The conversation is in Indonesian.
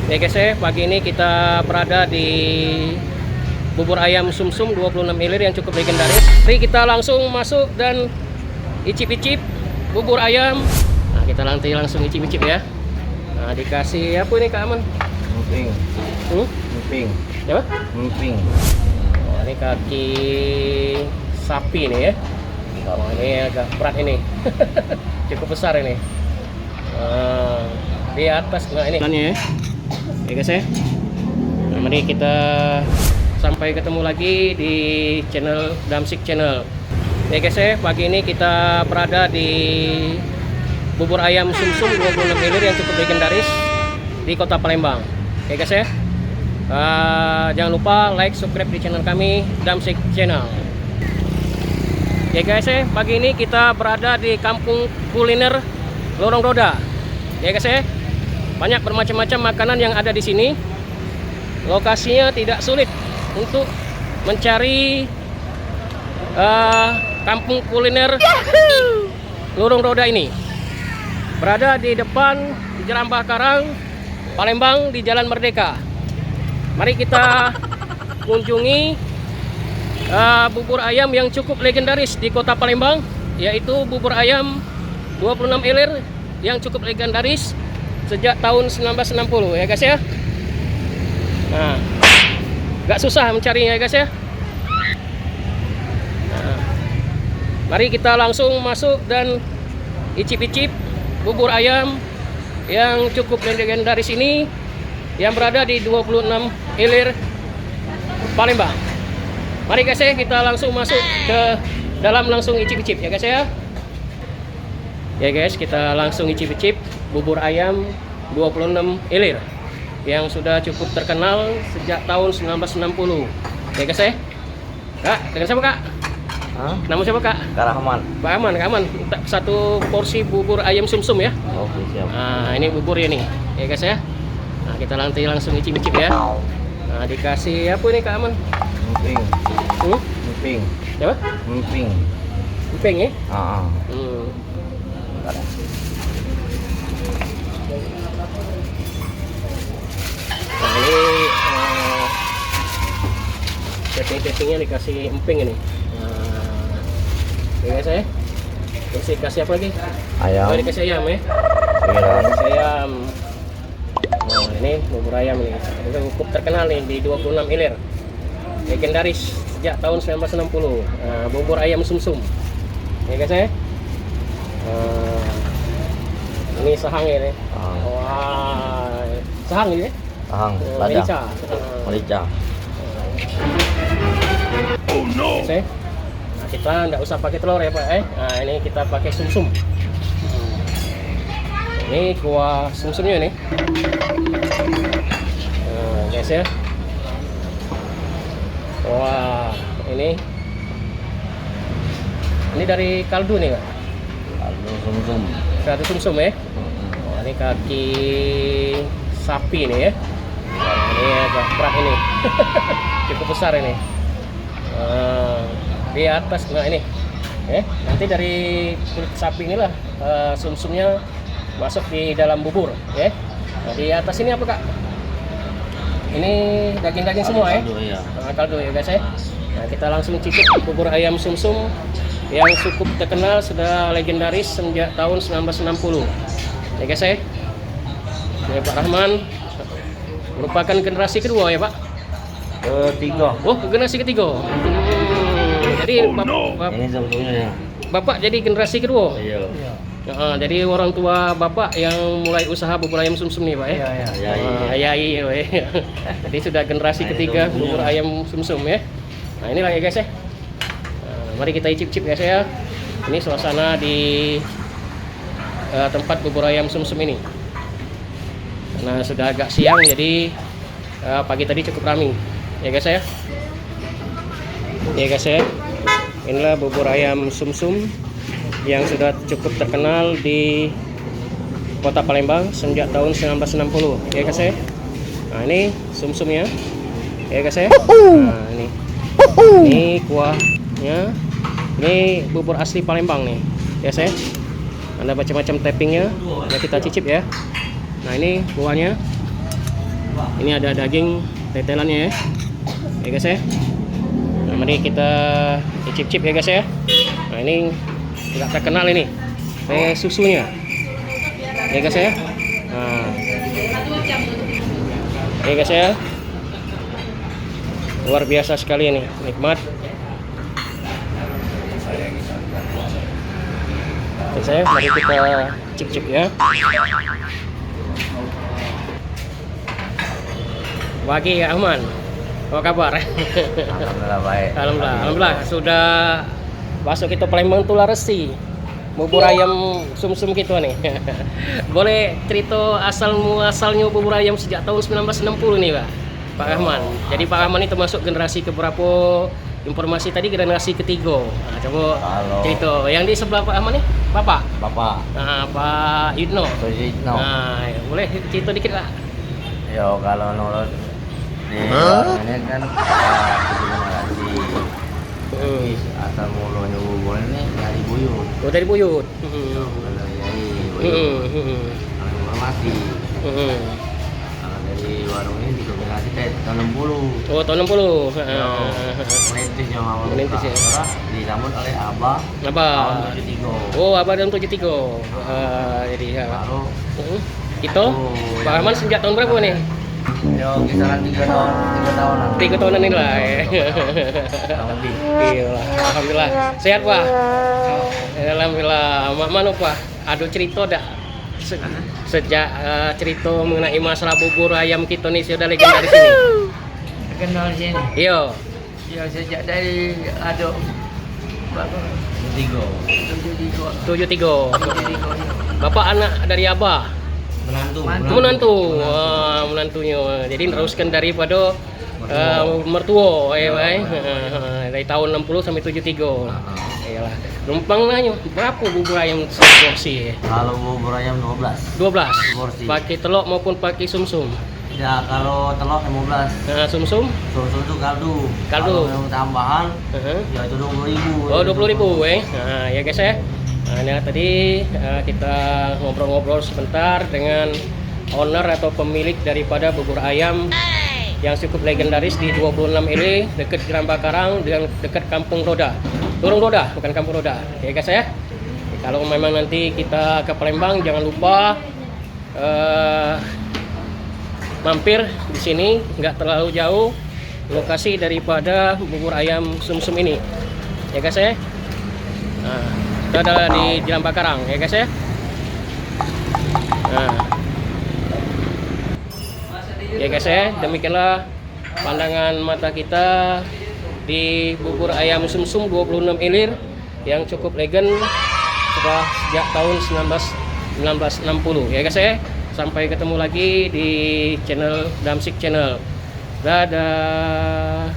Ya guys ya, pagi ini kita berada di bubur ayam sumsum 26 ilir yang cukup legendaris. Mari kita langsung masuk dan icip-icip bubur ayam. Nah, kita nanti langsung icip-icip ya. Nah, dikasih apa ini Kak Aman? Emping. Emping. Ya, Emping. oh, ini kaki sapi nih ya. Oh, ini agak berat ini. Cukup besar ini. Di atas nah ini ya. Ya guys ya. Nah, mari kita sampai ketemu lagi di channel Damsik Channel. Ya guys ya, pagi ini kita berada di bubur ayam sumsum 26 ilir yang cukup legendaris di Kota Palembang. Ya guys ya. Jangan lupa like, subscribe di channel kami Damsik Channel. Ya guys ya, pagi ini kita berada di kampung kuliner Lorong Roda. Ya guys ya. Banyak bermacam-macam makanan yang ada di sini. Lokasinya tidak sulit untuk mencari kampung kuliner Lorong Roda ini. Berada di depan Jerambah Karang, Palembang di Jalan Merdeka. Mari kita kunjungi bubur ayam yang cukup legendaris di Kota Palembang, yaitu bubur ayam 26 ilir yang cukup legendaris sejak tahun 1960 ya guys ya. Nah, gak susah mencarinya ya guys ya. Nah, mari kita langsung masuk dan icip-icip bubur ayam yang cukup legendaris ini yang berada di 26 ilir Palembang. Mari guys ya, kita langsung masuk ke dalam, langsung icip-icip ya guys ya. Ya guys, kita langsung icip-icip bubur ayam 26 ilir yang sudah cukup terkenal sejak tahun 1960. Ya guys ya. Kak, dengan siapa Kak? Hah? Nama siapa Kak? Kak Rahman. Pak Aman, Kak Aman. Minta satu porsi bubur ayam sumsum ya. Oke, siap. Nah, ini buburnya nih. Ya guys ya. Nah, kita nanti langsung icip-icip ya. Nah, dikasih apa ini Kak Aman? Emping. Emping. Apa? Emping. Emping ya? Heeh. Nah, ini setting-settingnya dikasih emping ini. Nah, ya guys ya. Terus dikasih apa lagi? Ayam. Oh, dikasih ayam ya. Iya. Dikasih ayam. Nah, ini bubur ayam nih. Itu cukup terkenal nih di 26 ilir. Legendaris sejak tahun 1960. Nah, bubur ayam sumsum. Ya guys ya. Ini sahang ini. Wah, sahang ini. Ahang. Merica. Merica. Oh no. Nah, kita nggak usah pakai telur ya Pak. Nah, ini kita pakai sumsum. Ini kuah sumsumnya nih. Nah, guys ya. Wah, ini dari kaldu nih Pak. Kaldu sumsum. Kaldu sumsum ya. Oh, ini kaki sapi nih ya. Nah, ini agak berat ini. Cukup besar ini. Di atas nah ini. Nanti dari kulit sapi inilah sumsumnya masuk di dalam bubur ya. Nah, di atas ini apa Kak? Ini daging-daging semua ya. Kaldu, iya. Nah, kaldu ya guys ya. Nah, kita langsung cicip bubur ayam sumsum yang cukup terkenal, sudah legendaris sejak tahun 1960 ya guys ya. Ya Pak Rahman merupakan generasi kedua ya Pak. Ketiga. Oh, generasi ketiga. Jadi Ini sumsumnya ya. Bapak jadi generasi kedua. Iya. Jadi orang tua Bapak yang mulai usaha bubur ayam sumsum nih Pak ya. Iya. Iya. Jadi sudah generasi ketiga bubur ayam sumsum ya. Nah, inilah ya guys ya. Mari kita icip-icip guys ya. Ini suasana di tempat bubur ayam sumsum ini. Karena sudah agak siang, jadi pagi tadi cukup ramai ya guys ya. Ya guys ya, inilah bubur ayam sumsum yang sudah cukup terkenal di Kota Palembang sejak tahun 1960 ya guys ya. Nah, ini sumsumnya ya guys ya. Nah, ini kuahnya. Ini bubur asli Palembang nih ya guys ya. Ada macam-macam toppingnya. Nah, kita cicip ya. Nah, ini kuahnya. Ini ada daging tetelannya ya. Ya guys ya. Nah, mari kita icip-icip ya guys ya. Nah, ini tidak terkenal ini. Susunya. Ya guys ya. Nah. Ya guys ya. Luar biasa sekali ini, nikmat. Oke saya, mari kita cip-cip ya. Pagi ya Ahman, apa kabar? Alhamdulillah baik. Alhamdulillah sudah masuk kita Palembang Tular Resi. Bubur ayam sumsum gitu nih. Boleh cerita asal muasalnya bubur ayam sejak tahun 1960 nih Pak Rahman. Jadi Pak Rahman ini termasuk generasi keberapa? Informasi tadi generasi ketiga. Nah, coba cerita. Yang di sebelah Pak Rahman nih, Bapak. Nah, Pak Yudno. Nah, boleh cerita dikit Pak. Yo kalau menurut ini kan generasi asal mulanya bubur ini dari buyut. Oh, dari buyut. Kalau dari buyut, informasi. Kalau dari warung ini dikombinasi tahun 60. Oh, tahun 60. Merintisnya Merintis ya. disambut oleh Abah. Abah. Tahun 73. Oh, Abah tahun 73. Jadi ya. Lalu Itu Pak Rahman sejak tahun berapa nih? yo kisaran 3 tahunan. 3 tahunan ini lah. Lebih. Iya, alhamdulillah. Sehat Pak? Alhamdulillah. Mana Pak? Ada cerita dak? Sejak cerita mengenai masalah bubur ayam kita nih sudah legendaris ini. Kenal sini. Iya. Ya sejak dari ada berapa? 73. Bapak anak dari Abah. Menantu. Wah, menantunya. Jadi teruskan daripada mertua dari tahun 60 sampai 73. Iyalah. Numpang nanya berapa bubur ayam seporsi? Kalau bubur ayam 12 porsi. Pakai telur maupun pakai sumsum. Ya kalau telur 15. Nah, sumsum? Sumsum itu kaldu. Kaldu. Kalau yang tambahan ya itu 20.000. Oh, 20.000 Nah, ya guys ya. Nah, ini tadi kita ngobrol-ngobrol sebentar dengan owner atau pemilik daripada bubur ayam yang cukup legendaris di 26 ini dekat Gerambak Karang dan dekat Kampung Roda. Turung Roda, bukan Kampung Roda. Ya guys ya. Kalau memang nanti kita ke Palembang jangan lupa mampir di sini, nggak terlalu jauh lokasi daripada bubur ayam sumsum ini. Ya guys ya. Nah, itu ada di Jalan Bakarang ya guys ya. Nah. Ya guys ya, demikianlah pandangan mata kita di bubur ayam sumsum 26 ilir yang cukup legend sudah sejak tahun 1960 ya guys ya. Sampai ketemu lagi di channel Damsik Channel. Dadah.